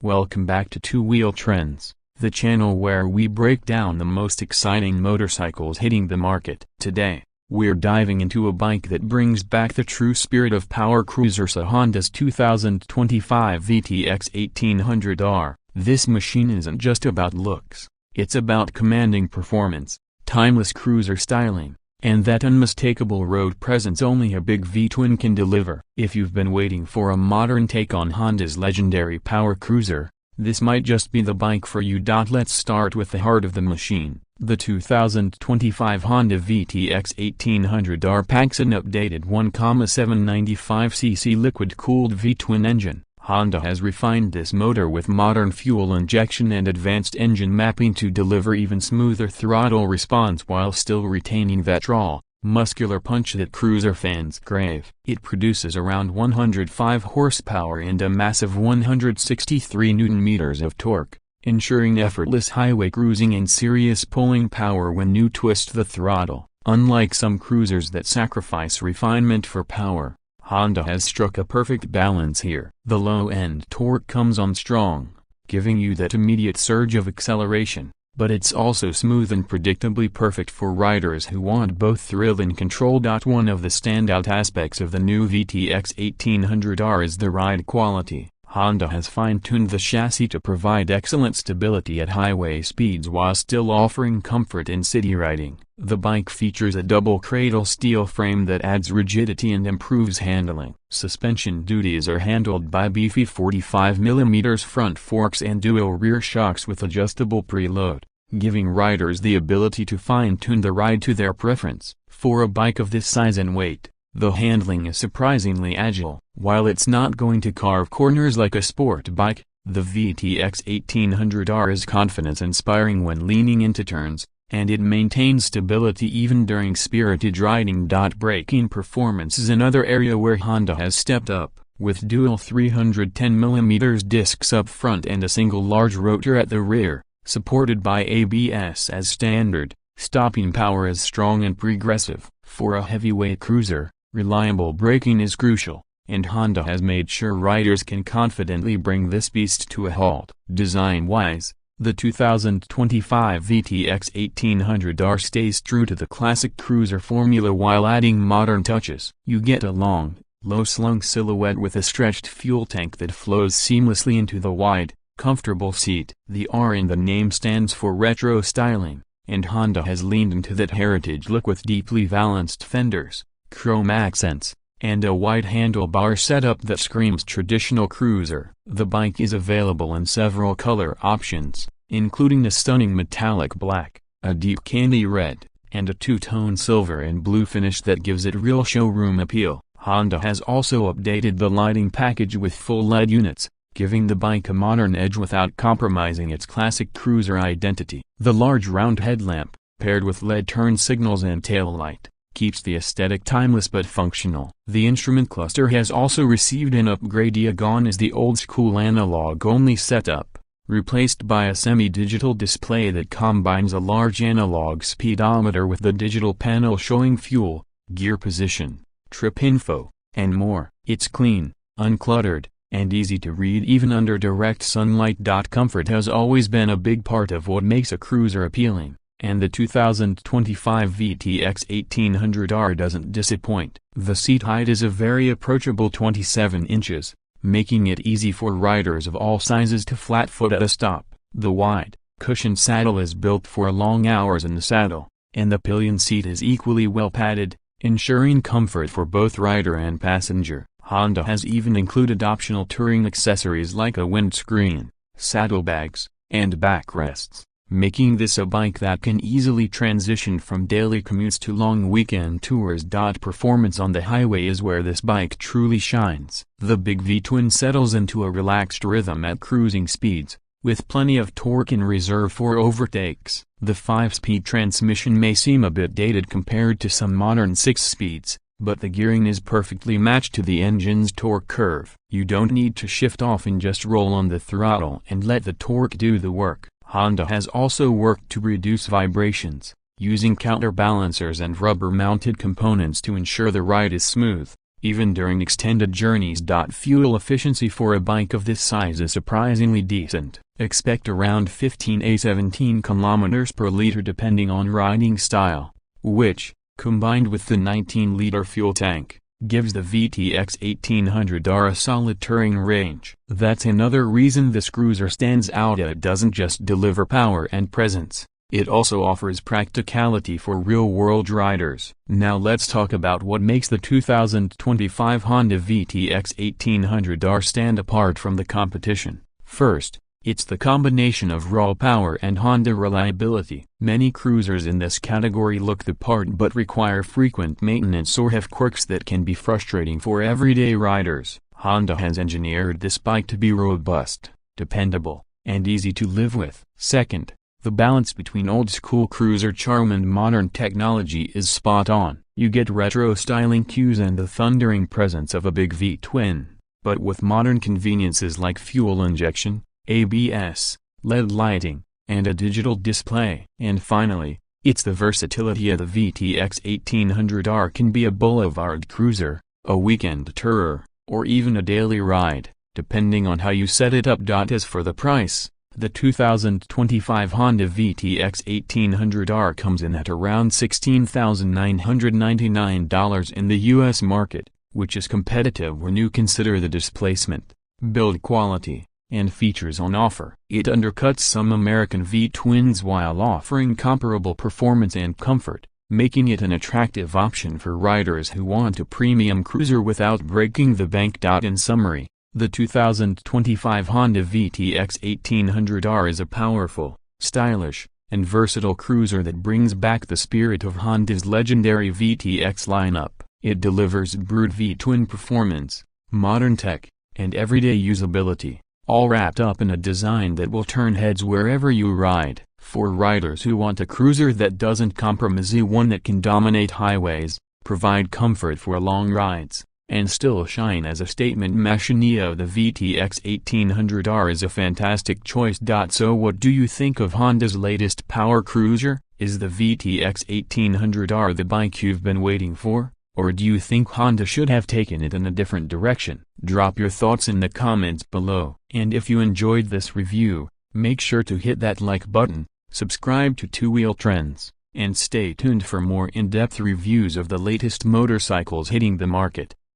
Welcome back to Two Wheel Trends, the channel where we break down the most exciting motorcycles hitting the market. Today, we're diving into a bike that brings back the true spirit of power cruisers, a Honda's 2025 VTX 1800R. This machine isn't just about looks, it's about commanding performance, timeless cruiser styling, and that unmistakable road presence only a big V-twin can deliver. If you've been waiting for a modern take on Honda's legendary power cruiser, this might just be the bike for you. Let's start with the heart of the machine. The 2025 Honda VTX 1800R packs an updated 1.795cc liquid-cooled V-twin engine. Honda has refined this motor with modern fuel injection and advanced engine mapping to deliver even smoother throttle response while still retaining that raw, muscular punch that cruiser fans crave. It produces around 105 horsepower and a massive 163 Nm of torque, ensuring effortless highway cruising and serious pulling power when you twist the throttle. Unlike some cruisers that sacrifice refinement for power, Honda has struck a perfect balance here. The low-end torque comes on strong, giving you that immediate surge of acceleration, but it's also smooth and predictably perfect for riders who want both thrill and control. One of the standout aspects of the new VTX 1800R is the ride quality. Honda has fine-tuned the chassis to provide excellent stability at highway speeds while still offering comfort in city riding. The bike features a double cradle steel frame that adds rigidity and improves handling. Suspension duties are handled by beefy 45mm front forks and dual rear shocks with adjustable preload, giving riders the ability to fine-tune the ride to their preference. For a bike of this size and weight, the handling is surprisingly agile. While it's not going to carve corners like a sport bike, the VTX 1800R is confidence-inspiring when leaning into turns, and it maintains stability even during spirited riding. Braking performance is another area where Honda has stepped up, with dual 310mm discs up front and a single large rotor at the rear, supported by ABS as standard. Stopping power is strong and progressive. For a heavyweight cruiser, reliable braking is crucial, and Honda has made sure riders can confidently bring this beast to a halt. Design-wise, the 2025 VTX 1800R stays true to the classic cruiser formula while adding modern touches. You get a long, low-slung silhouette with a stretched fuel tank that flows seamlessly into the wide, comfortable seat. The R in the name stands for retro styling, and Honda has leaned into that heritage look with deeply valanced fenders, chrome accents, and a wide handlebar setup that screams traditional cruiser. The bike is available in several color options, including a stunning metallic black, a deep candy red, and a two-tone silver and blue finish that gives it real showroom appeal. Honda has also updated the lighting package with full LED units, giving the bike a modern edge without compromising its classic cruiser identity. The large round headlamp, paired with LED turn signals and tail light, keeps the aesthetic timeless but functional. The instrument cluster has also received an upgrade. Gone is the old-school analog-only setup, replaced by a semi-digital display that combines a large analog speedometer with the digital panel showing fuel, gear position, trip info, and more. It's clean, uncluttered, and easy to read even under direct sunlight. Comfort has always been a big part of what makes a cruiser appealing, and the 2025 VTX 1800R doesn't disappoint. The seat height is a very approachable 27 inches, making it easy for riders of all sizes to flat-foot at a stop. The wide, cushioned saddle is built for long hours in the saddle, and the pillion seat is equally well padded, ensuring comfort for both rider and passenger. Honda has even included optional touring accessories like a windscreen, saddlebags, and backrests, making this a bike that can easily transition from daily commutes to long weekend tours. Performance on the highway is where this bike truly shines. The big V-twin settles into a relaxed rhythm at cruising speeds, with plenty of torque in reserve for overtakes. The 5-speed transmission may seem a bit dated compared to some modern 6-speeds, but the gearing is perfectly matched to the engine's torque curve. You don't need to shift off and just roll on the throttle and let the torque do the work. Honda has also worked to reduce vibrations, using counterbalancers and rubber-mounted components to ensure the ride is smooth, even during extended journeys. Fuel efficiency for a bike of this size is surprisingly decent. Expect around 15–17 kilometers per liter depending on riding style, which, combined with the 19-liter fuel tank, gives the VTX 1800R a solid touring range. That's another reason this cruiser stands out. It doesn't just deliver power and presence, it also offers practicality for real-world riders. Now let's talk about what makes the 2025 Honda VTX 1800R stand apart from the competition. First, it's the combination of raw power and Honda reliability. Many cruisers in this category look the part but require frequent maintenance or have quirks that can be frustrating for everyday riders. Honda has engineered this bike to be robust, dependable, and easy to live with. Second, the balance between old-school cruiser charm and modern technology is spot on. You get retro styling cues and the thundering presence of a big V-twin, but with modern conveniences like fuel injection, ABS, LED lighting, and a digital display. And finally, it's the versatility of the VTX 1800R. Can be a boulevard cruiser, a weekend tourer, or even a daily ride, depending on how you set it up. As for the price, the 2025 Honda VTX 1800R comes in at around $16,999 in the US market, which is competitive when you consider the displacement, build quality, and features on offer. It undercuts some American V-twins while offering comparable performance and comfort, making it an attractive option for riders who want a premium cruiser without breaking the bank. In summary, the 2025 Honda VTX 1800R is a powerful, stylish, and versatile cruiser that brings back the spirit of Honda's legendary VTX lineup. It delivers brute V-twin performance, modern tech, and everyday usability, all wrapped up in a design that will turn heads wherever you ride. For riders who want a cruiser that doesn't compromise, one that can dominate highways, provide comfort for long rides, and still shine as a statement machine, the VTX 1800R is a fantastic choice. So what do you think of Honda's latest power cruiser? Is the VTX 1800R the bike you've been waiting for? Or do you think Honda should have taken it in a different direction? Drop your thoughts in the comments below. And if you enjoyed this review, make sure to hit that like button, subscribe to Two Wheel Trends, and stay tuned for more in-depth reviews of the latest motorcycles hitting the market.